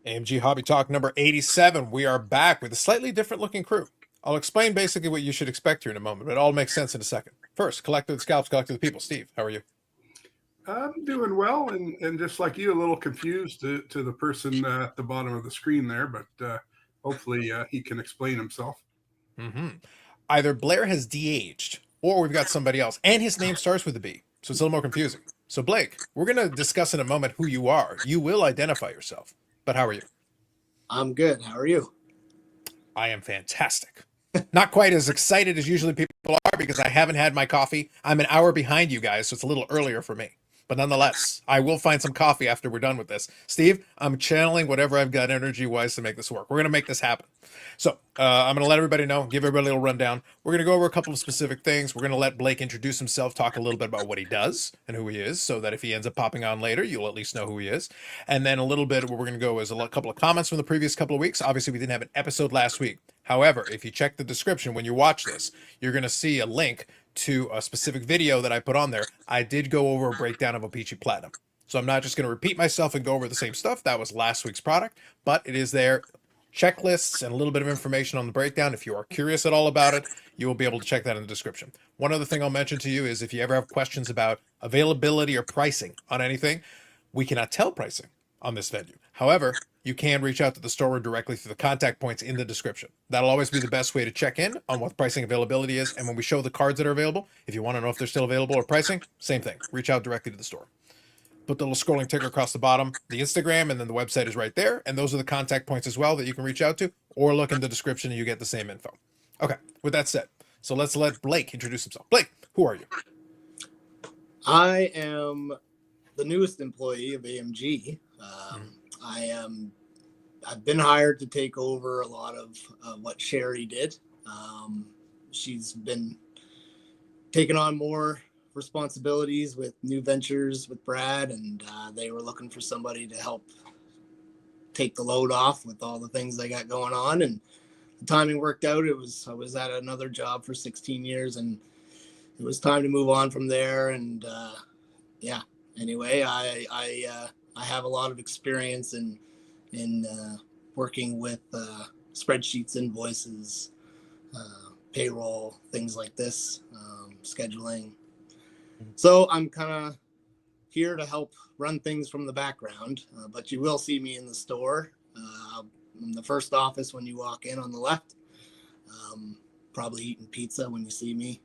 AMG Hobby Talk number 87. We are back with a slightly different looking crew. I'll explain basically what you should expect here in a moment, but it all makes sense in a second. First, Collector of the Scalps, Collector of the People. Steve, how are you? I'm doing well, and just like you, a little confused to the person at the bottom of the screen there, but hopefully he can explain himself. Mm-hmm. Either Blair has de-aged, or we've got somebody else, and his name starts with a B, so it's a little more confusing. So, Blake, we're going to discuss in a moment who you are. You will identify yourself, but how are you? I'm good. How are you? I am fantastic. Not quite as excited as usually people are because I haven't had my coffee. I'm an hour behind you guys, so it's a little earlier for me. But nonetheless, I will find some coffee after we're done with this. Steve, I'm channeling whatever I've got energy-wise to make this work. We're going to make this happen. So I'm going to let everybody know, give everybody a little rundown. We're going to go over a couple of specific things. We're going to let Blake introduce himself, talk a little bit about what he does and who he is, so that if he ends up popping on later, you'll at least know who he is. And then a little bit where we're going to go is a couple of comments from the previous couple of weeks. Obviously, we didn't have an episode last week. However, if you check the description when you watch this, you're going to see a link to a specific video that I put on there. I did go over a breakdown of OPG Platinum. So I'm not just going to repeat myself and go over the same stuff. That was last week's product, but it is there. Checklists and a little bit of information on the breakdown. If you are curious at all about it, you will be able to check that in the description. One other thing I'll mention to you is if you ever have questions about availability or pricing on anything, we cannot tell pricing on this venue. However, you can reach out to the store directly through the contact points in the description. That'll always be the best way to check in on what pricing availability is. And when we show the cards that are available, if you want to know if they're still available or pricing, same thing. Reach out directly to the store. Put the little scrolling ticker across the bottom, the Instagram, and then the website is right there. And those are the contact points as well that you can reach out to, or look in the description and you get the same info. Okay, with that said, so let's let Blake introduce himself. Blake, who are you? I am the newest employee of AMG. I've been hired to take over a lot of what Sherry did. She's been taking on more responsibilities with new ventures with Brad, and they were looking for somebody to help take the load off with all the things they got going on. And the timing worked out. I was at another job for 16 years, and it was time to move on from there. And anyway, I have a lot of experience in working with spreadsheets, invoices, payroll, things like this, scheduling. So I'm kind of here to help run things from the background, but you will see me in the store. In the first office when you walk in on the left, probably eating pizza when you see me.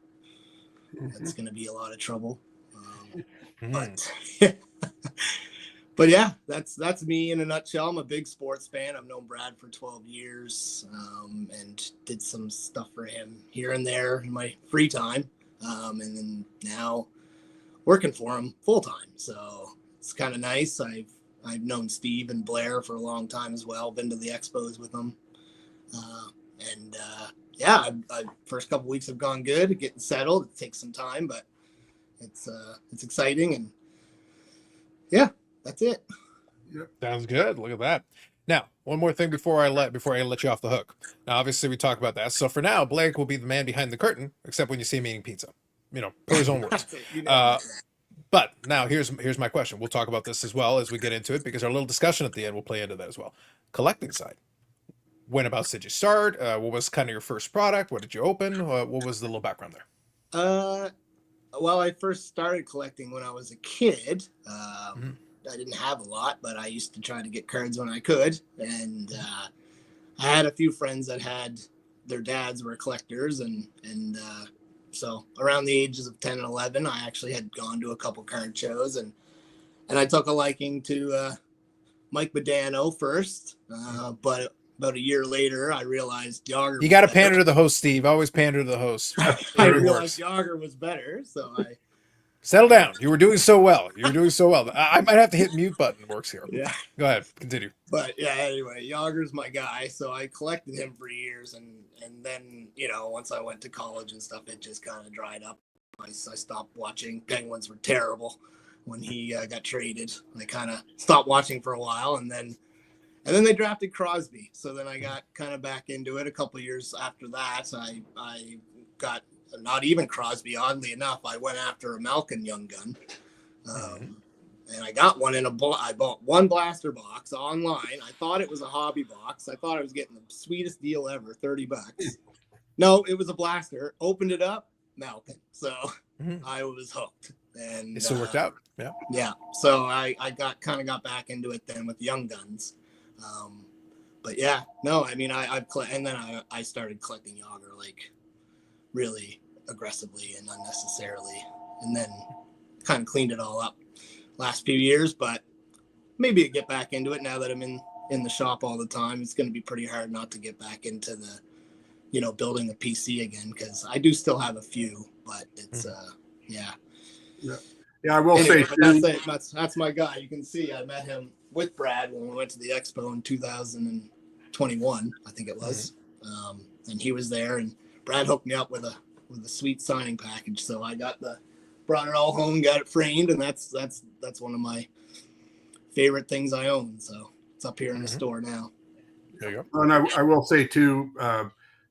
That's going to be a lot of trouble. But yeah, that's me in a nutshell. I'm a big sports fan. I've known Brad for 12 years and did some stuff for him here and there in my free time. And then now working for him full time. So it's kind of nice. I've known Steve and Blair for a long time as well. Been to the expos with them. First couple weeks have gone good, getting settled. It takes some time, but it's exciting. And yeah, that's it. Yep. Sounds good. Look at that. Now, one more thing before I let you off the hook. Now, obviously, we talked about that. So for now, Blake will be the man behind the curtain, except when you see him eating pizza. Per his own words. But now here's my question. We'll talk about this as well as we get into it because our little discussion at the end will play into that as well. Collecting side. Whenabouts did you start? What was kind of your first product? What did you open? What was the little background there? Well, I first started collecting when I was a kid. I didn't have a lot, but I used to try to get cards when I could. And I had a few friends that had their dads were collectors. And so around the ages of 10 and 11, I actually had gone to a couple card shows. And I took a liking to Mike Badano first. But about a year later, I realized Yager. You got to pander to the host, Steve. Always pander to the host. I realized Yager was better, so I settle down. You were doing so well. I might have to hit mute button. Works here. Yeah. Go ahead. Continue. But yeah, anyway, Yager's my guy, so I collected him for years, and then once I went to college and stuff, it just kind of dried up. I stopped watching. Penguins were terrible when he got traded. I kind of stopped watching for a while, and then they drafted Crosby. So then I got kind of back into it. A couple of years after that, I got not even Crosby. Oddly enough, I went after a Malkin young gun, And I got one I bought one blaster box online. I thought it was a hobby box. I thought I was getting the sweetest deal ever, $30. No, it was a blaster. Opened it up, Malkin. So I was hooked. And it still worked out. Yeah. Yeah. So I got back into it then with young guns. But yeah, no, I mean, and then I started collecting Yager like really aggressively and unnecessarily, and then kind of cleaned it all up last few years. But maybe I get back into it now that I'm in the shop all the time. It's going to be pretty hard not to get back into the, building a PC again, because I do still have a few, but it's yeah. Yeah, I will anyway, say that's it. That's my guy. You can see I met him with Brad when we went to the expo in 2021, I think it was, and he was there. And Brad hooked me up with a sweet signing package. So I brought it all home, got it framed, and that's one of my favorite things I own. So it's up here in the store now. There you go. And I will say too,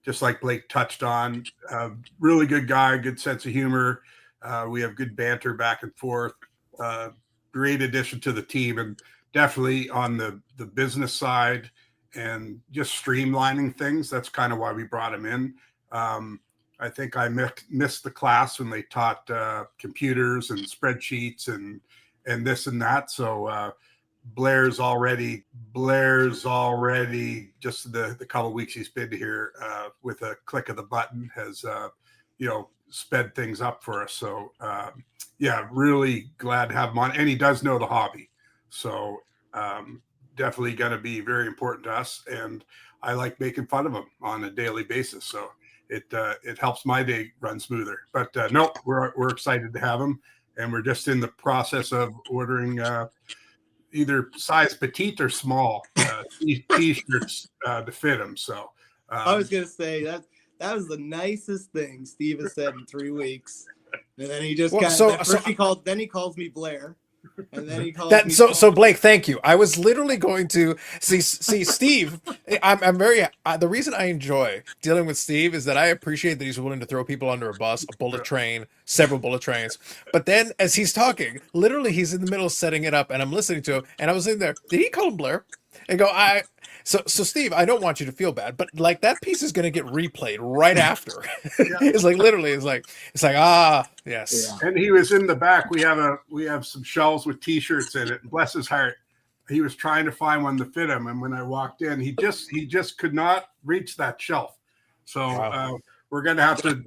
just like Blake touched on, really good guy, good sense of humor. We have good banter back and forth. Great addition to the team, and definitely on the business side and just streamlining things. That's kind of why we brought him in. I think I missed the class when they taught computers and spreadsheets and this and that. So Blair's already just the couple of weeks he's been here with a click of the button has sped things up for us. So yeah, really glad to have him on, and he does know the hobby. So definitely going to be very important to us, and I like making fun of him on a daily basis. So it helps my day run smoother. But no, we're excited to have him, and we're just in the process of ordering either size petite or small t-shirts to fit him. So I was gonna say that was the nicest thing Steve has said in 3 weeks, and then he just he calls me Blair. And then he calls me so Blake, thank you. I was literally going to see Steve. I'm very the reason I enjoy dealing with Steve is that I appreciate that he's willing to throw people under a bus, a bullet train, several bullet trains. But then as he's talking, literally he's in the middle of setting it up, and I'm listening to him, and I was in there. Did he call him Blair? And go, So Steve, I don't want you to feel bad, but like that piece is going to get replayed right after. It's like literally, it's like yes. Yeah. And he was in the back. We have some shelves with T-shirts in it. And bless his heart, he was trying to find one to fit him. And when I walked in, he just could not reach that shelf. So we're going to have to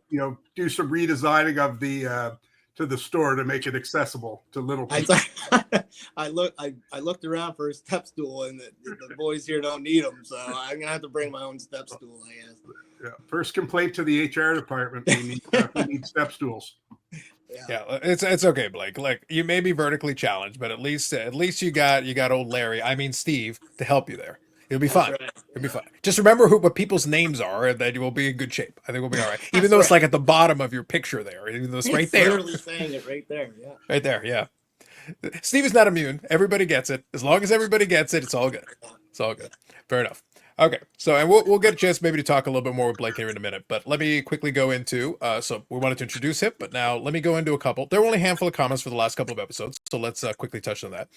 do some redesigning of the to the store to make it accessible to little people. I looked around for a step stool, and the boys here don't need them, so I'm gonna have to bring my own step stool, I guess. Yeah. First complaint to the HR department: we need step stools. Yeah, it's okay, Blake. Like, you may be vertically challenged, but at least you got old Larry. I mean Steve to help you there. It'll be fun. Right. It'll be fun. Just remember what people's names are, and then you will be in good shape. I think we'll be all right. Even though it's like at the bottom of your picture there. Even though it's right there. Literally saying it right there. Yeah. Right there. Yeah. Steve is not immune. Everybody gets it. As long as everybody gets it, it's all good. It's all good. Fair enough. Okay, so and we'll get a chance maybe to talk a little bit more with Blake here in a minute, but let me quickly go into so we wanted to introduce him, but now let me go into a couple. There were only a handful of comments for the last couple of episodes, so let's quickly touch on that.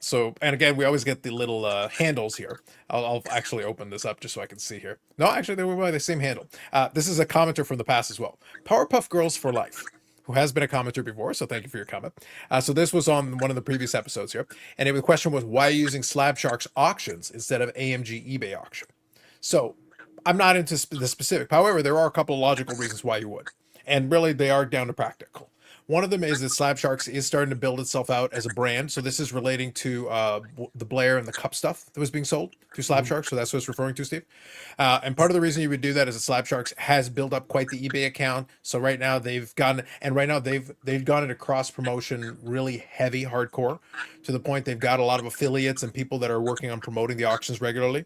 So, and again, we always get the little handles here. I'll actually open this up just so I can see here. No, actually, they were by the same handle. This is a commenter from the past as well. Powerpuff Girls for Life, who has been a commenter before, so thank you for your comment. So this was on one of the previous episodes here, and the question was, why are you using Slab Sharks auctions instead of AMG eBay auction? So I'm not into the specific. However, there are a couple of logical reasons why you would, and really they are down to practical. One of them is that Slab Sharks is starting to build itself out as a brand. So this is relating to the Blair and the cup stuff that was being sold through Slab Sharks. So that's what it's referring to, Steve. And part of the reason you would do that is that Slab Sharks has built up quite the eBay account. So right now they've gone into cross promotion, really heavy, hardcore, to the point they've got a lot of affiliates and people that are working on promoting the auctions regularly.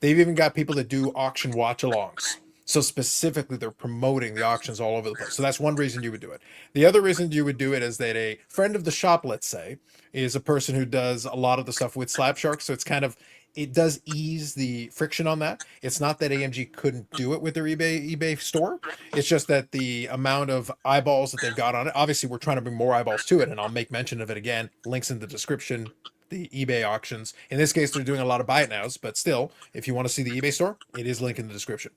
They've even got people that do auction watch-alongs. So specifically, they're promoting the auctions all over the place. So that's one reason you would do it. The other reason you would do it is that a friend of the shop, let's say, is a person who does a lot of the stuff with Slab Sharks. So it's kind of it does ease the friction on that. It's not that AMG couldn't do it with their eBay store. It's just that the amount of eyeballs that they've got on it. Obviously, we're trying to bring more eyeballs to it, and I'll make mention of it again. Links in the description. The eBay auctions. In this case, they're doing a lot of buy it nows, but still, if you want to see the eBay store, it is linked in the description.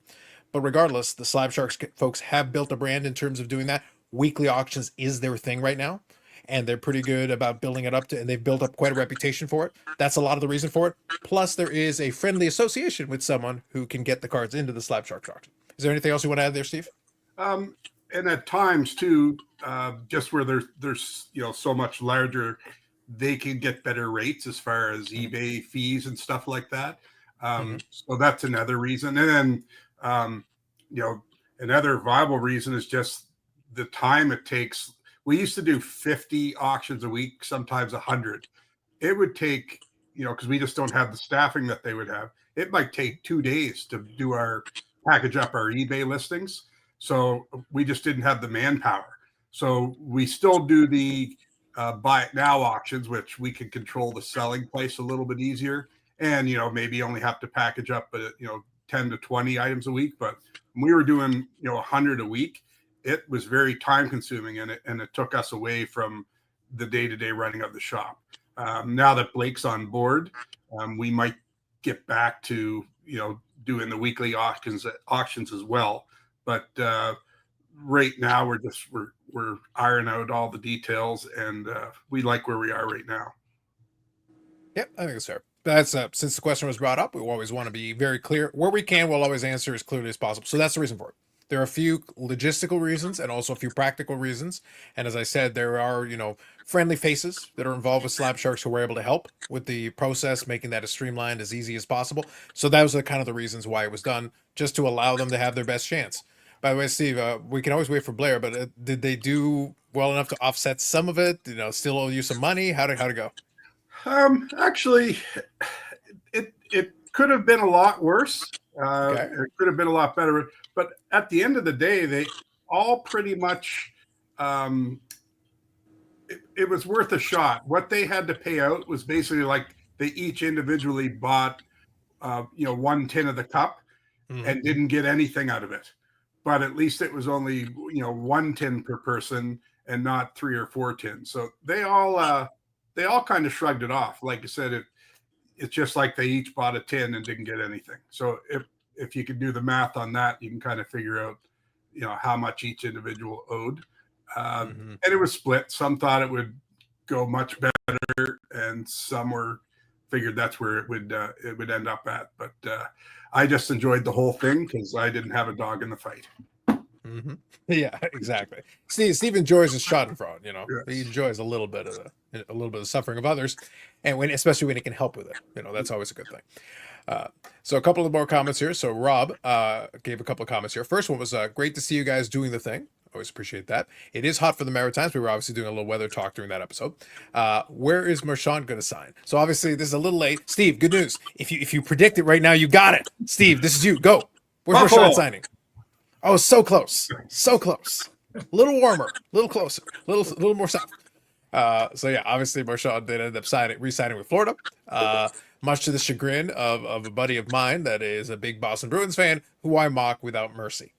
But regardless, the Slab Sharks folks have built a brand in terms of doing that. Weekly auctions is their thing right now, and they're pretty good about building it up to, and they've built up quite a reputation for it. That's a lot of the reason for it. Plus, there is a friendly association with someone who can get the cards into the Slab Sharks auction. Is there anything else you want to add there, Steve? And at times too, just where there's so much larger, they can get better rates as far as eBay fees and stuff like that. So that's another reason. And then another viable reason is just the time it takes. We used to do 50 auctions a week, sometimes 100. It would take, because we just don't have the staffing that they would have. It might take 2 days to do package up our eBay listings. So we just didn't have the manpower. So we still do the buy it now auctions, which we can control the selling place a little bit easier. And, maybe only have to package up, 10 to 20 items a week. But when we were doing, 100 a week, it was very time consuming, and it took us away from the day-to-day running of the shop. Now that Blake's on board, we might get back to, doing the weekly auctions as well. But right now we're ironing out all the details, and we like where we are right now. Yep, I think it's fair. That's since the question was brought up, we always want to be very clear. Where we can, we'll always answer as clearly as possible. So that's the reason for it. There are a few logistical reasons and also a few practical reasons. And as I said, there are, friendly faces that are involved with Slab Sharks who were able to help with the process, making that as streamlined, as easy as possible. So that was kind of the reasons why it was done, just to allow them to have their best chance. By the way, Steve, we can always wait for Blair, but did they do well enough to offset some of it? Still owe you some money? How'd it go? Actually, it could have been a lot worse. Okay. It could have been a lot better. But at the end of the day, they all pretty much, it was worth a shot. What they had to pay out was basically like they each individually bought, 1 tin of the cup and didn't get anything out of it. But at least it was only, 1 tin per person and not 3 or 4 tins. So they all kind of shrugged it off. Like I said, it's just like they each bought a tin and didn't get anything. So if you could do the math on that, you can kind of figure out, how much each individual owed. And it was split. Some thought it would go much better, and some figured that's where it would end up at. But I just enjoyed the whole thing because I didn't have a dog in the fight. Yeah, exactly. Steve enjoys his Schadenfreude. Yes. He enjoys a little bit of the suffering of others, and especially when he can help with it. That's always a good thing. So a couple of more comments here. So Rob gave a couple of comments here. First one was great to see you guys doing the thing. Always appreciate that. It is hot for the Maritimes. We were obviously doing a little weather talk during that episode. Where is Marchand going to sign? So obviously this is a little late. Steve, good news. If you predict it right now, you got it. Steve, this is you. Go. Where's Marchand signing? Oh, so close. So close. A little warmer. A little closer. A little more south. So yeah, obviously Marchand did end up re-signing with Florida. Much to the chagrin of a buddy of mine that is a big Boston Bruins fan, who I mock without mercy.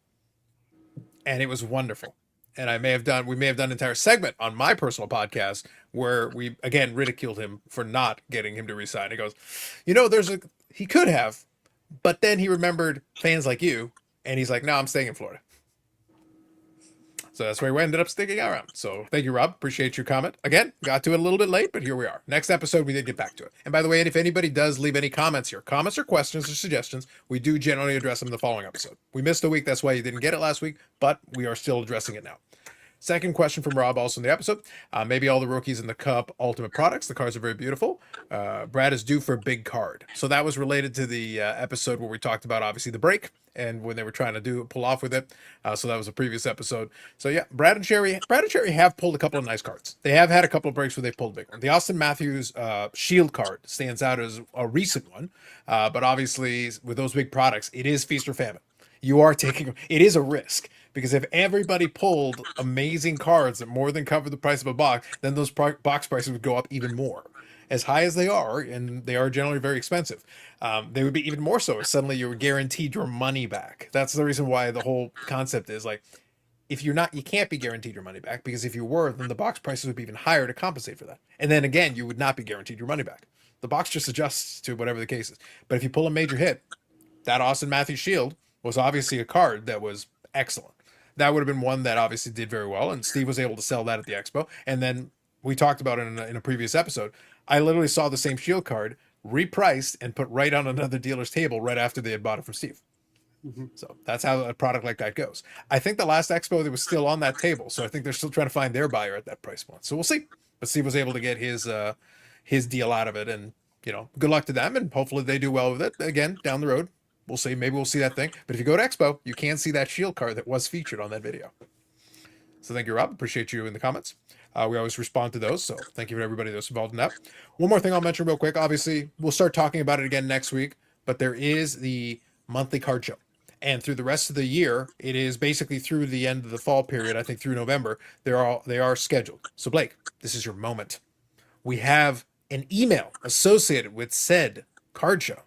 And it was wonderful. And we may have done an entire segment on my personal podcast where we again ridiculed him for not getting him to resign. He goes, he could have, but then he remembered fans like you, and he's like, no, I'm staying in Florida. So that's where we ended up sticking around. So thank you, Rob. Appreciate your comment. Again, got to it a little bit late, but here we are. Next episode, we did get back to it. And by the way, if anybody does leave any comments here, comments or questions or suggestions, we do generally address them in the following episode. We missed a week. That's why you didn't get it last week, but we are still addressing it now. Second question from Rob, also in the episode. Maybe all the rookies in the Cup Ultimate products. The cards are very beautiful. Brad is due for a big card. So that was related to the episode where we talked about, obviously, the break and when they were trying to pull off with it. So that was a previous episode. So yeah, Brad and Cherry have pulled a couple of nice cards. They have had a couple of breaks where they pulled a big one. The Austin Matthews Shield card stands out as a recent one. But obviously, with those big products, it is feast or famine. It is a risk. Because if everybody pulled amazing cards that more than cover the price of a box, then those box prices would go up even more. as high as they are, and they are generally very expensive, they would be even more so if suddenly you were guaranteed your money back. That's the reason why the whole concept is like, if you're not, you can't be guaranteed your money back, because if you were, then the box prices would be even higher to compensate for that. And then again, you would not be guaranteed your money back. The box just adjusts to whatever the case is. But if you pull a major hit, that Austin Matthews Shield was obviously a card that was excellent. That would have been one that obviously did very well, and Steve was able to sell that at the expo. And then we talked about it in a previous episode. I literally saw the same Shield card repriced and put right on another dealer's table right after they had bought it from Steve. So that's how a product like that goes. I think the last expo they was still on that table, so I think they're still trying to find their buyer at that price point. So we'll see. But Steve was able to get his deal out of it, and good luck to them, and hopefully they do well with it. Again, down the road, we'll see. Maybe we'll see that thing. But if you go to expo, you can see that Shield card that was featured on that video. So thank you, Rob. Appreciate you in the comments. We always respond to those, so thank you for everybody that's involved in that. One more thing I'll mention real quick. Obviously, we'll start talking about it again next week, but there is the monthly card show. And through the rest of the year, it is basically through the end of the fall period, I think through November, they are scheduled. So Blake, this is your moment. We have an email associated with said card show.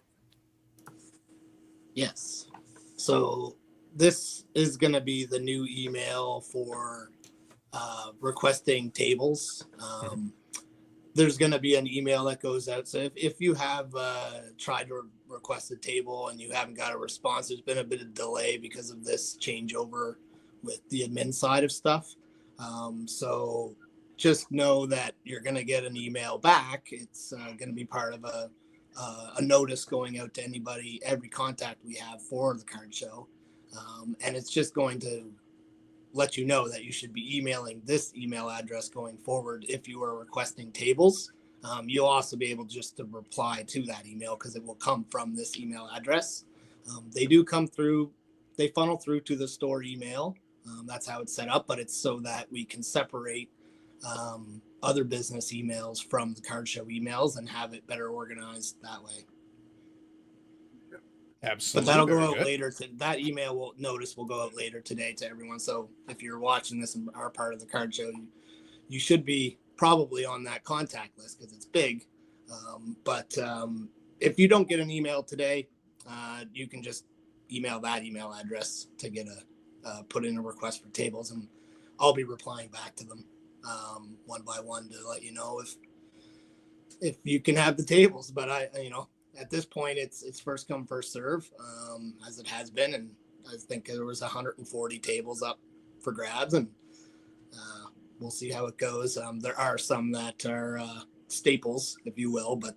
Yes. So this is going to be the new email for requesting tables. There's going to be an email that goes out. So if you have tried to request a table and you haven't got a response, there's been a bit of delay because of this changeover with the admin side of stuff. So just know that you're going to get an email back. It's going to be part of a notice going out to every contact we have for the card show. And it's just going to let you know that you should be emailing this email address going forward if you are requesting tables. You'll also be able just to reply to that email because it will come from this email address. They do come through, they funnel through to the store email. That's how it's set up, but it's so that we can separate other business emails from the card show emails and have it better organized that way. Absolutely. But that'll go out good. later. That email notice will go out later today to everyone. So if you're watching this and are part of the card show, you should be probably on that contact list because it's big. But if you don't get an email today, you can just email that email address to get put in a request for tables, and I'll be replying back to them one by one to let you know if you can have the tables. But at this point, it's first come, first serve, as it has been. And I think there was 140 tables up for grabs, and we'll see how it goes. There are some that are staples, if you will, but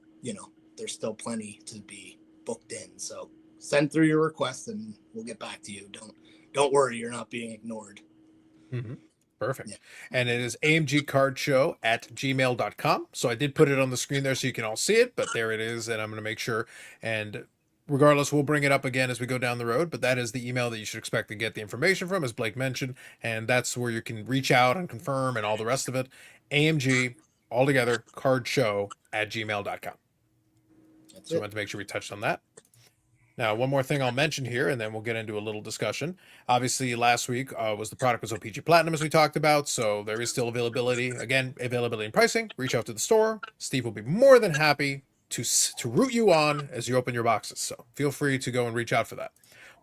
there's still plenty to be booked in. So send through your request, and we'll get back to you. Don't worry, you're not being ignored. Mm-hmm. Perfect. Yeah. And it is amgcardshow@gmail.com. So I did put it on the screen there so you can all see it, but there it is. And I'm going to make sure, and regardless, we'll bring it up again as we go down the road, but that is the email that you should expect to get the information from, as Blake mentioned. And that's where you can reach out and confirm and all the rest of it. AMG, altogether, cardshow@gmail.com. So I wanted to make sure we touched on that. Now, one more thing I'll mention here, and then we'll get into a little discussion. Obviously, last week the product was OPG Platinum, as we talked about, so there is still availability. Again, availability and pricing. Reach out to the store. Steve will be more than happy to root you on as you open your boxes, so feel free to go and reach out for that.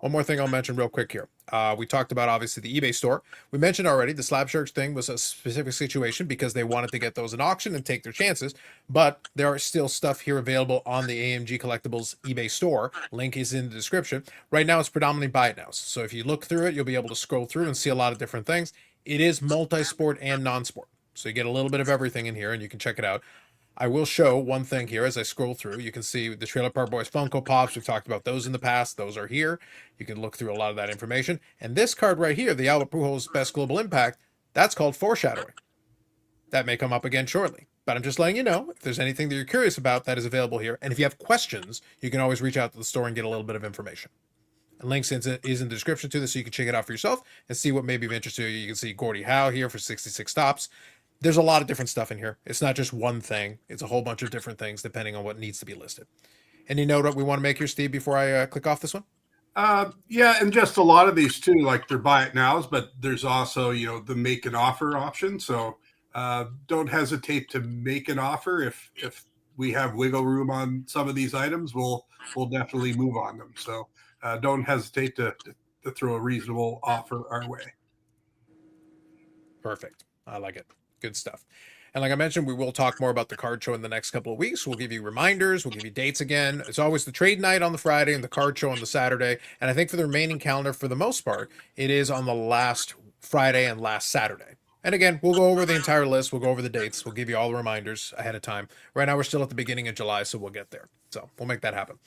One more thing I'll mention real quick here. We talked about, obviously, the eBay store. We mentioned already the Slab Sharks thing was a specific situation because they wanted to get those in auction and take their chances. But there are still stuff here available on the AMG Collectibles eBay store. Link is in the description. Right now, it's predominantly buy it nows. So if you look through it, you'll be able to scroll through and see a lot of different things. It is multi-sport and non-sport. So you get a little bit of everything in here, and you can check it out. I will show one thing here as I scroll through. You can see the Trailer Park Boys Funko Pops. We've talked about those in the past. Those are here. You can look through a lot of that information. And this card right here, the Albert Pujols Best Global Impact, that's called Foreshadowing. That may come up again shortly. But I'm just letting you know, if there's anything that you're curious about, that is available here. And if you have questions, you can always reach out to the store and get a little bit of information. And links is in the description to this, so you can check it out for yourself and see what may be of interest to you. You can see Gordie Howe here for 66 stops. There's a lot of different stuff in here. It's not just one thing. It's a whole bunch of different things depending on what needs to be listed. Any note that we want to make here, Steve, before I click off this one? Yeah, and just a lot of these too, like they're buy it nows, but there's also, the make an offer option. So don't hesitate to make an offer if we have wiggle room on some of these items, we'll definitely move on them. So don't hesitate to throw a reasonable offer our way. Perfect. I like it. Good stuff. And like I mentioned, we will talk more about the card show in the next couple of weeks. We'll give you reminders. We'll give you dates again. It's always the trade night on the Friday and the card show on the Saturday. And I think for the remaining calendar, for the most part, it is on the last Friday and last Saturday. And again, we'll go over the entire list. We'll go over the dates. We'll give you all the reminders ahead of time. Right now, we're still at the beginning of July, so we'll get there. So we'll make that happen.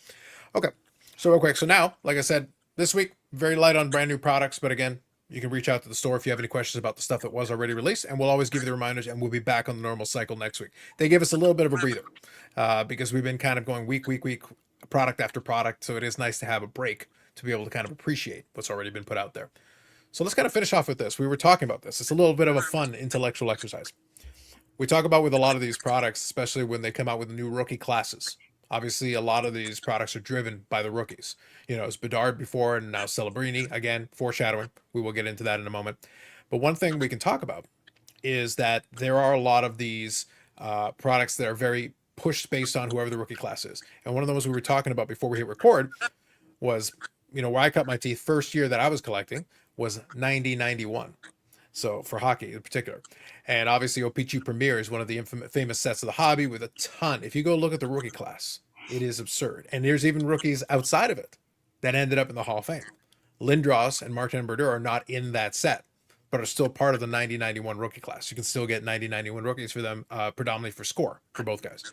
Okay. So real quick. So now, like I said, this week, very light on brand new products. But again, you can reach out to the store if you have any questions about the stuff that was already released, and we'll always give you the reminders, and we'll be back on the normal cycle next week. They give us a little bit of a breather because we've been kind of going week, product after product, so it is nice to have a break to be able to kind of appreciate what's already been put out there. So let's kind of finish off with this. We were talking about this. It's a little bit of a fun intellectual exercise. We talk about with a lot of these products, especially when they come out with new rookie classes. Obviously, a lot of these products are driven by the rookies. You know, it's Bedard before and now CBrini. Again, foreshadowing. We will get into that in a moment. But one thing we can talk about is that there are a lot of these products that are very pushed based on whoever the rookie class is. And one of those we were talking about before we hit record was, you know, where I cut my teeth first year that I was collecting was 90-91. So for hockey in particular. And obviously OPG Premier is one of the famous sets of the hobby with a ton. If you go look at the rookie class, it is absurd. And there's even rookies outside of it that ended up in the Hall of Fame. Lindros and Martin Brodeur are not in that set, but are still part of the 90-91 rookie class. You can still get 90-91 rookies for them, predominantly for score for both guys.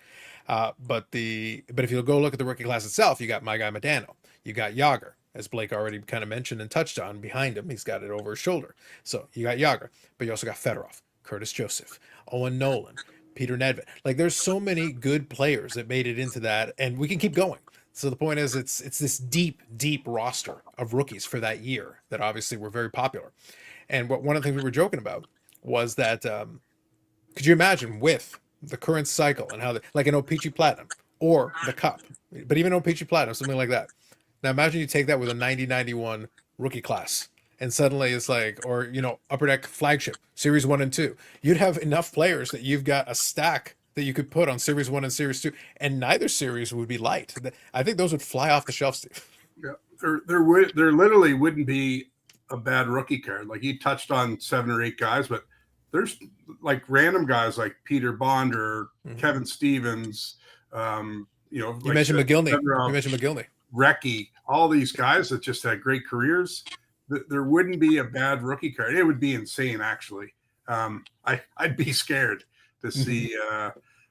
But if you go look at the rookie class itself, you got my guy Modano, you got Yager, as Blake already kind of mentioned and touched on. Behind him, he's got it over his shoulder. So you got Yager, but you also got Fedorov, Curtis Joseph, Owen Nolan, Peter Nedved. Like there's so many good players that made it into that, and we can keep going. So the point is, it's this deep roster of rookies for that year that obviously were very popular. And one of the things we were joking about was that could you imagine with the current cycle and how like an OPG Platinum or the Cup, but even OPG Platinum, something like that. Now imagine you take that with a 90-91 rookie class, and suddenly it's like, or you know, Upper Deck Flagship Series 1 and 2. You'd have enough players that you've got a stack that you could put on Series 1 and Series 2, and neither series would be light. I think those would fly off the shelf, Steve. Yeah, there literally wouldn't be a bad rookie card. Like you touched on 7 or 8 guys, but there's like random guys like Peter Bond or Kevin Stevens. You know, you mentioned McGillney. You mentioned McGillney. Recchi, all these guys that just had great careers. There wouldn't be a bad rookie card. It would be insane, actually. I'd be scared to see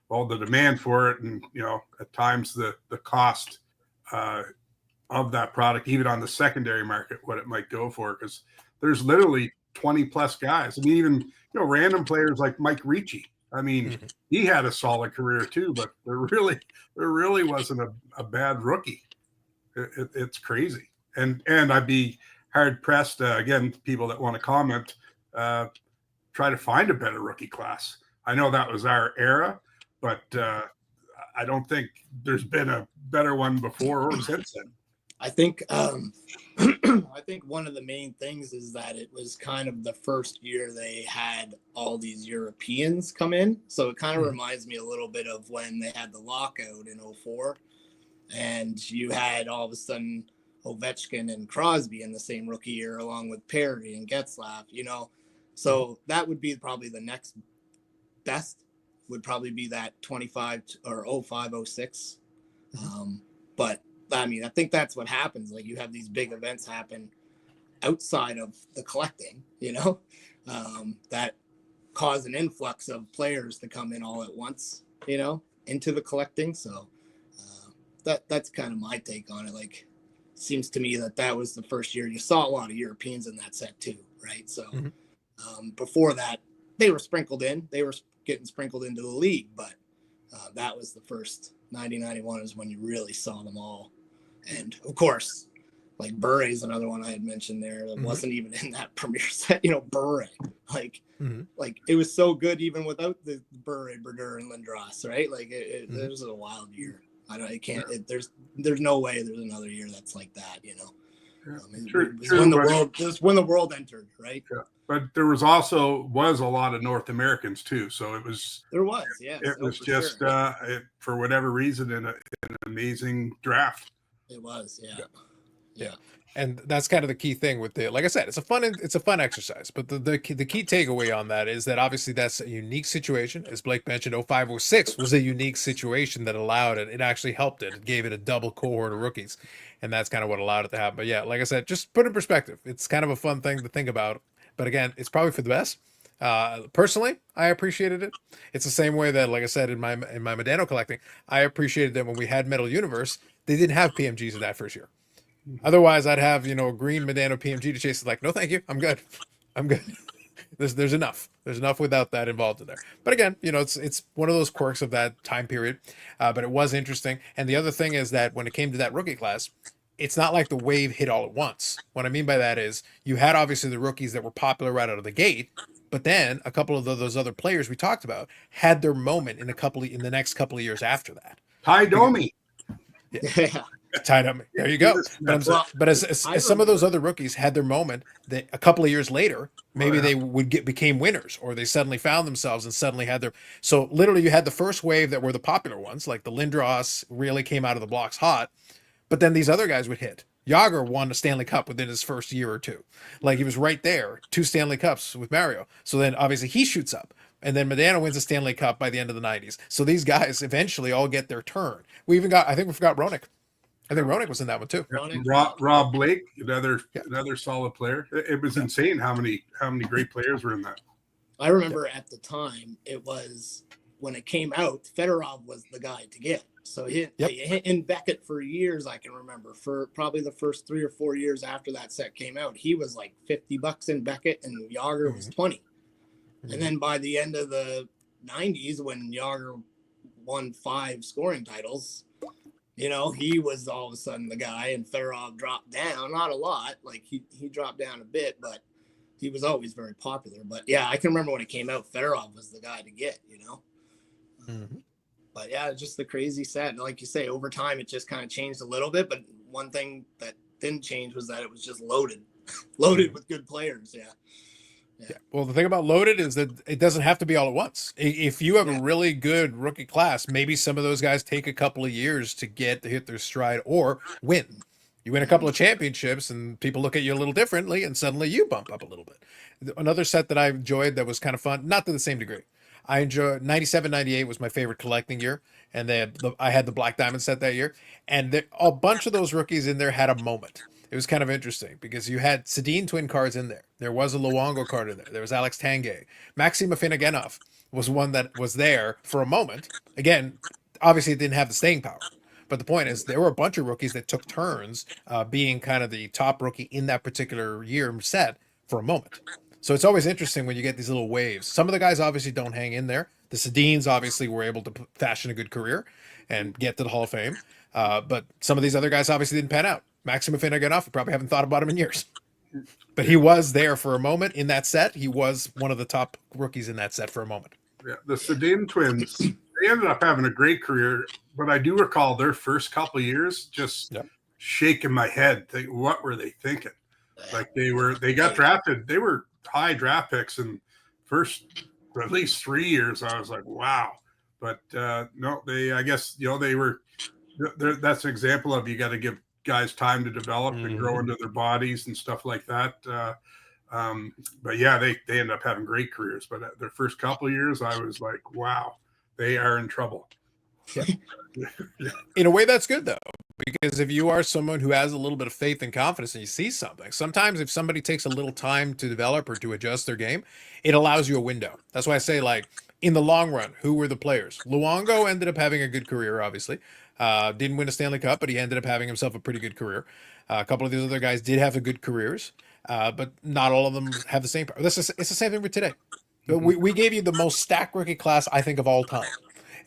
all the demand for it, and you know, at times the cost of that product, even on the secondary market, what it might go for, because there's literally 20 plus guys. I mean, even you know, random players like Mike Ricci. I mean, he had a solid career too, but there really wasn't a bad rookie. It's crazy, and I'd be hard pressed again, people that want to comment, try to find a better rookie class. I know that was our era, but I don't think there's been a better one before or since then. I think I think one of the main things is that it was kind of the first year they had all these Europeans come in, so it kind of reminds me a little bit of when they had the lockout in 2004. And you had all of a sudden Ovechkin and Crosby in the same rookie year, along with Perry and Getzlaf, you know. So that would be probably the next best, would probably be that 25 or 05, 06. But I mean, I think that's what happens. Like you have these big events happen outside of the collecting, you know, that cause an influx of players to come in all at once, you know, into the collecting. So that's kind of my take on it. Like, seems to me that was the first year you saw a lot of Europeans in that set too, right? So before that, they were sprinkled in. They were getting sprinkled into the league, but that was the first 90-91 is when you really saw them all. And of course, like Bure is another one I had mentioned there that wasn't even in that premiere set. You know, Bure, like it was so good even without the Bure, Brodeur, and Lindros, right? Like it was a wild year. There's no way there's another year that's like that, you know. Yeah. It was when the world entered, right? Yeah. But there was a lot of North Americans too, so it was yes. it was for just sure. for whatever reason an amazing draft. It was, yeah. And that's kind of the key thing with like I said, it's a fun exercise. But the key takeaway on that is that obviously that's a unique situation. As Blake mentioned, 0506 was a unique situation that allowed it. It actually helped it. It gave it a double cohort of rookies. And that's kind of what allowed it to happen. But yeah, like I said, just put it in perspective. It's kind of a fun thing to think about. But again, it's probably for the best. Personally, I appreciated it. It's the same way that, like I said, in my Medano collecting, I appreciated that when we had Metal Universe, they didn't have PMGs in that first year. Otherwise, I'd have, a green Medano PMG to chase. Like, no, thank you. I'm good. I'm good. There's enough. There's enough without that involved in there. But again, it's one of those quirks of that time period. But it was interesting. And the other thing is that when it came to that rookie class, it's not like the wave hit all at once. What I mean by that is you had obviously the rookies that were popular right out of the gate, but then a couple of those other players we talked about had their moment in the next couple of years after that. Ty Domi. Yeah. Tied up. There you go. But as some of those other rookies had their moment, that a couple of years later, maybe they became winners, or they suddenly found themselves and suddenly had their. So literally, you had the first wave that were the popular ones, like the Lindros really came out of the blocks hot, but then these other guys would hit. Yager won a Stanley Cup within his first year or two. Like he was right there, 2 Stanley Cups with Mario. So then obviously he shoots up. And then Medano wins a Stanley Cup by the end of the 90s. So these guys eventually all get their turn. I think we forgot Roenick. I think Roenick was in that one too. Rob Blake, another solid player. It was insane how many great players were in that. I remember at the time it was when it came out, Fedorov was the guy to get. So in Beckett for years, I can remember for probably the first 3 or 4 years after that set came out, he was like $50 in Beckett and Yager was 20. Mm-hmm. And then by the end of the 90s, when Yager won 5 scoring titles, he was all of a sudden the guy, and Fedorov dropped down, not a lot, like he dropped down a bit, but he was always very popular. But yeah, I can remember when it came out, Fedorov was the guy to get, Mm-hmm. But yeah, just the crazy set. Like you say, over time, it just kind of changed a little bit. But one thing that didn't change was that it was just loaded with good players. Yeah. Well, the thing about loaded is that it doesn't have to be all at once. If you have a really good rookie class, maybe some of those guys take a couple of years to hit their stride or win. You win a couple of championships and people look at you a little differently and suddenly you bump up a little bit. Another set that I enjoyed that was kind of fun, not to the same degree. I enjoyed 97, 98 was my favorite collecting year. And I had the Black Diamond set that year. And a bunch of those rookies in there had a moment. It was kind of interesting because you had Sedin twin cards in there. There was a Luongo card in there. There was Alex Tanguay. Maxim Afinogenov was one that was there for a moment. Again, obviously it didn't have the staying power. But the point is there were a bunch of rookies that took turns being kind of the top rookie in that particular year set for a moment. So it's always interesting when you get these little waves. Some of the guys obviously don't hang in there. The Sedins obviously were able to fashion a good career and get to the Hall of Fame. But some of these other guys obviously didn't pan out. Maxim Afinogenov, you probably haven't thought about him in years. But he was there for a moment in that set. He was one of the top rookies in that set for a moment. Yeah, the Sedin twins, they ended up having a great career. But I do recall their first couple of years just shaking my head. What were they thinking? Like they got drafted. They were high draft picks and first for at least 3 years. I was like, wow. But no, I guess they were. That's an example of you got to give guys time to develop and grow into their bodies and stuff like that. But yeah, they ended up having great careers. But their first couple of years, I was like, wow, they are in trouble. In a way, that's good though, because if you are someone who has a little bit of faith and confidence and you see something, sometimes if somebody takes a little time to develop or to adjust their game, it allows you a window. That's why I say, like, in the long run, who were the players? Luongo ended up having a good career, obviously. Didn't win a Stanley Cup, but he ended up having himself a pretty good career. A couple of these other guys did have good careers, but not all of them have the same power. It's the same thing with today. We gave you the most stacked rookie class, I think, of all time.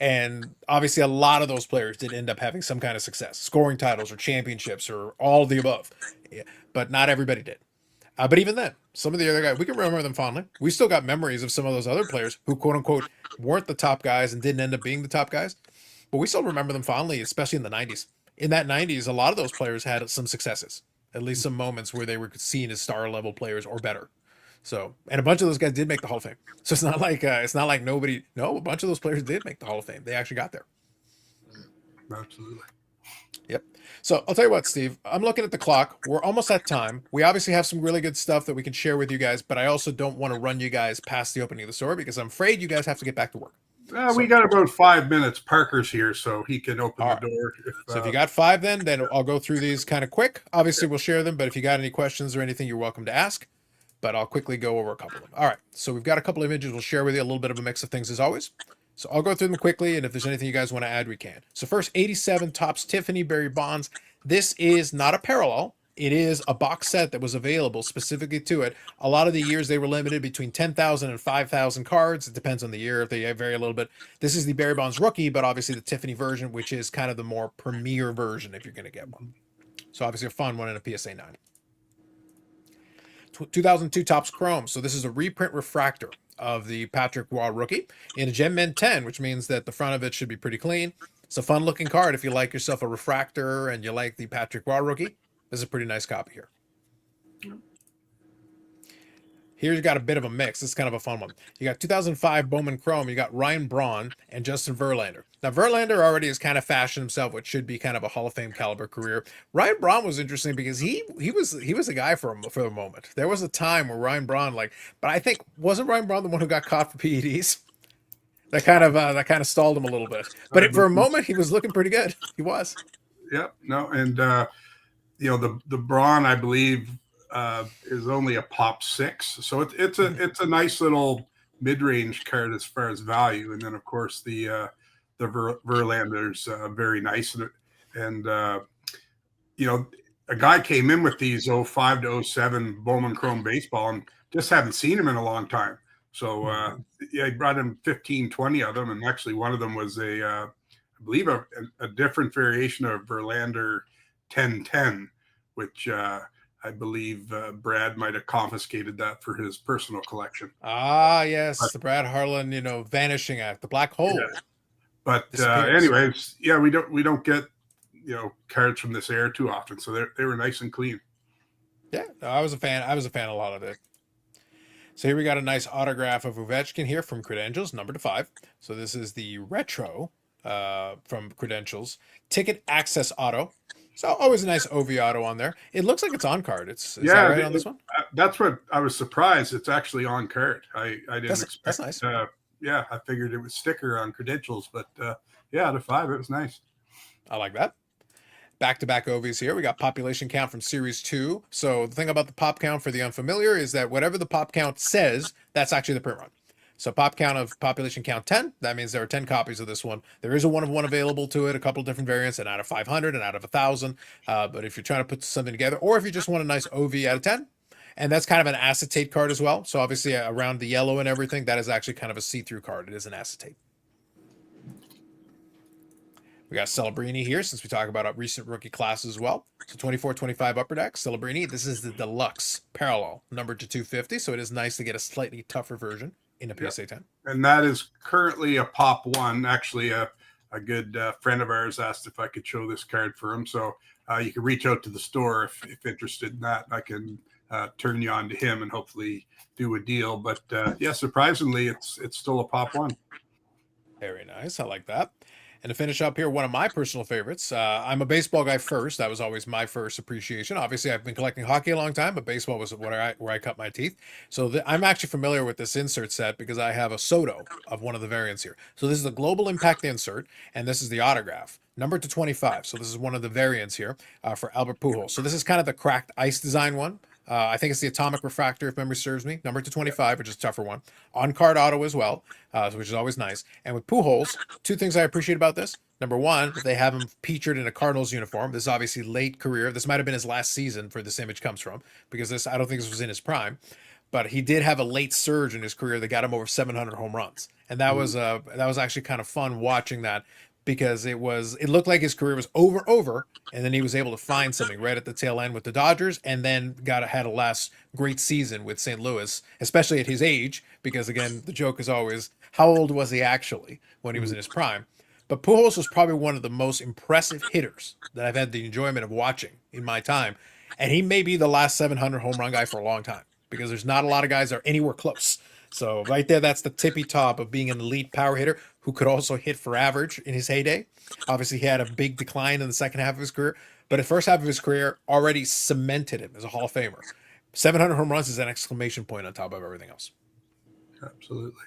And obviously a lot of those players did end up having some kind of success, scoring titles or championships or all of the above. Yeah, but not everybody did. But even then, some of the other guys, we can remember them fondly. We still got memories of some of those other players who, quote unquote, weren't the top guys and didn't end up being the top guys. But we still remember them fondly, especially in the 90s. In that 90s, a lot of those players had some successes. at least some moments where they were seen as star level players or better. So, and a bunch of those guys did make the Hall of Fame. So it's not like nobody. No, a bunch of those players did make the Hall of Fame. They actually got there. Absolutely. Yep. So I'll tell you what, Steve. I'm looking at the clock. We're almost at time. We obviously have some really good stuff that we can share with you guys, but I also don't want to run you guys past the opening of the store because I'm afraid you guys have to get back to work. We got about 5 minutes. Parker's here, so he can open the door. So if you got 5, then I'll go through these kind of quick. Obviously, we'll share them, but if you got any questions or anything, you're welcome to ask. But I'll quickly go over a couple of them. All right. So we've got a couple of images. We'll share with you a little bit of a mix of things as always. So I'll go through them quickly, and if there's anything you guys want to add, we can. So first, 87 Topps Tiffany Barry Bonds. This is not a parallel. It is a box set that was available specifically to it. A lot of the years they were limited between 10,000 and 5,000 cards. It depends on the year if they vary a little bit. This is the Barry Bonds rookie, but obviously the Tiffany version, which is kind of the more premier version if you're going to get one. So obviously a fun one in a PSA 9. 2002 Topps Chrome. So this is a reprint refractor of the Patrick Waugh rookie in a Gem Mint 10, which means that the front of it should be pretty clean. It's a fun looking card if you like yourself a refractor and you like the Patrick Waugh rookie. This is a pretty nice copy here. Here's got a bit of a mix. This is kind of a fun one. You got 2005 Bowman Chrome. You got Ryan Braun and Justin Verlander. Now, Verlander already has kind of fashioned himself what should be kind of a Hall of Fame caliber career. Ryan Braun was interesting because he was a guy for a moment. There was a time where Ryan Braun, but I think wasn't Ryan Braun the one who got caught for PEDs? That kind of stalled him a little bit. But for a moment, he was looking pretty good. He was. Yep. No, and the Braun, I believe, is only a pop 6, so it's a nice little mid-range card as far as value. And then of course the Verlander's very nice, and a guy came in with these 05 to 07 Bowman Chrome baseball and just haven't seen him in a long time. So he brought in 15, 20 of them, and actually one of them was I believe a different variation of Verlander 1010, which I believe Brad might have confiscated that for his personal collection. Ah, yes, the Brad Harlan, vanishing act, the black hole. Yeah. But anyways, yeah, we don't get cards from this era too often, so they were nice and clean. Yeah, no, I was a fan. I was a fan of a lot of it. So here we got a nice autograph of Ovechkin here from Credentials, number 5. So this is the retro from Credentials ticket access auto. So always a nice OV auto on there. It looks like it's on card. Is that right on this one? That's what I was surprised. It's actually on card. I didn't expect. That's nice. Yeah, I figured it was sticker on Credentials, but out of 5, it was nice. I like that. Back-to-back OVs here. We got population count from Series 2. So the thing about the pop count for the unfamiliar is that whatever the pop count says, that's actually the print run. So population count 10, that means there are 10 copies of this one. There is a 1 of 1 available to it, a couple of different variants, and out of 500 and out of 1,000. But if you're trying to put something together, or if you just want a nice OV out of 10, and that's kind of an acetate card as well. So obviously around the yellow and everything, that is actually kind of a see-through card. It is an acetate. We got Celebrini here, since we talk about recent rookie classes as well. So 24-25 Upper Deck, Celebrini. This is the deluxe parallel, numbered to 250. So it is nice to get a slightly tougher version in a PSA 10. And that is currently a pop 1. Actually, a good friend of ours asked if I could show this card for him. So you can reach out to the store if interested in that. I can turn you on to him and hopefully do a deal. But surprisingly, it's still a pop 1. Very nice. I like that. And to finish up here, one of my personal favorites. I'm a baseball guy first. That was always my first appreciation. Obviously, I've been collecting hockey a long time, but baseball was where I cut my teeth. So I'm actually familiar with this insert set because I have a Soto of one of the variants here. So this is a Global Impact insert, and this is the autograph, numbered to 25. So this is one of the variants here for Albert Pujols. So this is kind of the cracked ice design one. I think it's the Atomic Refractor, if memory serves me, number to 25, which is a tougher one. On-card auto as well, which is always nice. And with Pujols, 2 things I appreciate about this. Number 1, they have him featured in a Cardinals uniform. This is obviously late career. This might have been his last season where this image comes from, because I don't think this was in his prime. But he did have a late surge in his career that got him over 700 home runs. And that was actually kind of fun watching that, because it looked like his career was over, and then he was able to find something right at the tail end with the Dodgers, and then had a last great season with St. Louis, especially at his age, because again, the joke is always, how old was he actually when he was in his prime? but Pujols was probably one of the most impressive hitters that I've had the enjoyment of watching in my time. And he may be the last 700 home run guy for a long time because there's not a lot of guys that are anywhere close. So right there, that's the tippy top of being an elite power hitter who could also hit for average in his heyday. Obviously, he had a big decline in the second half of his career, but the first half of his career already cemented him as a Hall of Famer. 700 home runs is an exclamation point on top of everything else. Absolutely.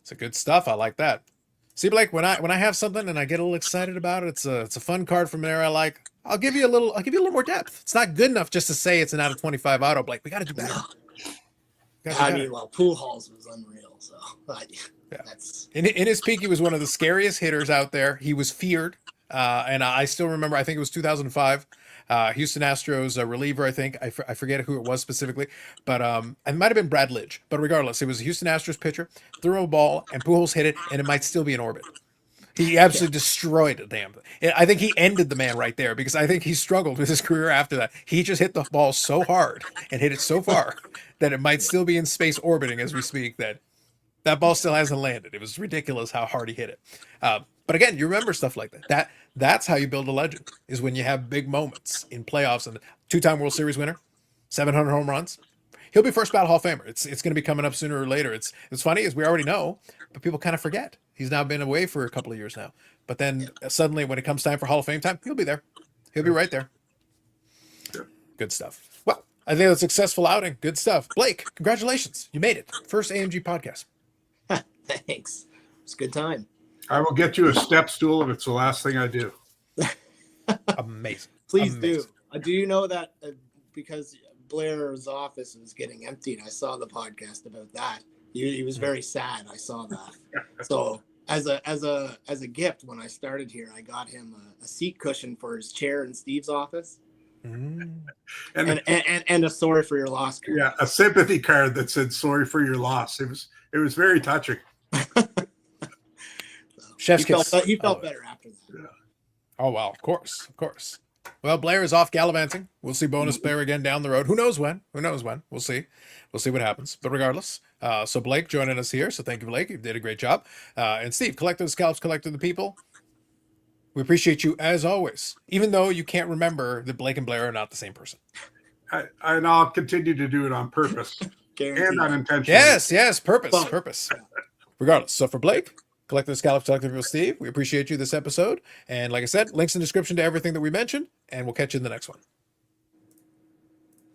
It's a good stuff. I like that. See, Blake, when I have something and I get a little excited about it, it's a fun card from an era I like. I'll give you a little more depth. It's not good enough just to say it's an out of 25 auto, Blake. We got to do better. Well, Pujols was unreal. So that's in his peak, he was one of the scariest hitters out there. He was feared, and I still remember. I think it was 2005. Houston Astros reliever, I think. I forget who it was specifically, but it might have been Brad Lidge. But regardless, it was a Houston Astros pitcher, threw a ball, and Pujols hit it, and it might still be in orbit. He absolutely destroyed the damn thing. I think he ended the man right there because I think he struggled with his career after that. He just hit the ball so hard and hit it so far that it might still be in space orbiting as we speak, that ball still hasn't landed. It was ridiculous how hard he hit it. But again, you remember stuff like that. That's how you build a legend, is when you have big moments in playoffs. And two-time World Series winner, 700 home runs. He'll be first ballot Hall of Famer. It's going to be coming up sooner or later. It's funny, as we already know, but people kind of forget. He's now been away for a couple of years now. But then suddenly when it comes time for Hall of Fame time, he'll be there. He'll be right there. Good stuff. Well, I think that's a successful outing. Good stuff. Blake, congratulations. You made it. First AMG podcast. Thanks. It's a good time. I will get you a step stool if it's the last thing I do. Amazing. Please Amazing. do. Do you know that because Blair's office was getting emptied, I saw the podcast about that. He was very sad. I saw that. So as a gift, when I started here, I got him a seat cushion for his chair in Steve's office. And a sorry for your loss card. Yeah, a sympathy card that said sorry for your loss. It was very touching. Chef's kiss. He felt better after that. Yeah. Oh, well, of course. Well, Blair is off gallivanting. We'll see bonus Blair again down the road. Who knows when? We'll see. We'll see what happens. But regardless, so Blake joining us here. So thank you, Blake. You did a great job. And Steve, collector the scalps, collector the people. We appreciate you as always, even though you can't remember that Blake and Blair are not the same person. And I'll continue to do it on purpose and unintentionally. Yes, purpose. Regardless. So for Blake, collector the scalps, collector the people, Steve, we appreciate you this episode. And like I said, links in the description to everything that we mentioned, and we'll catch you in the next one.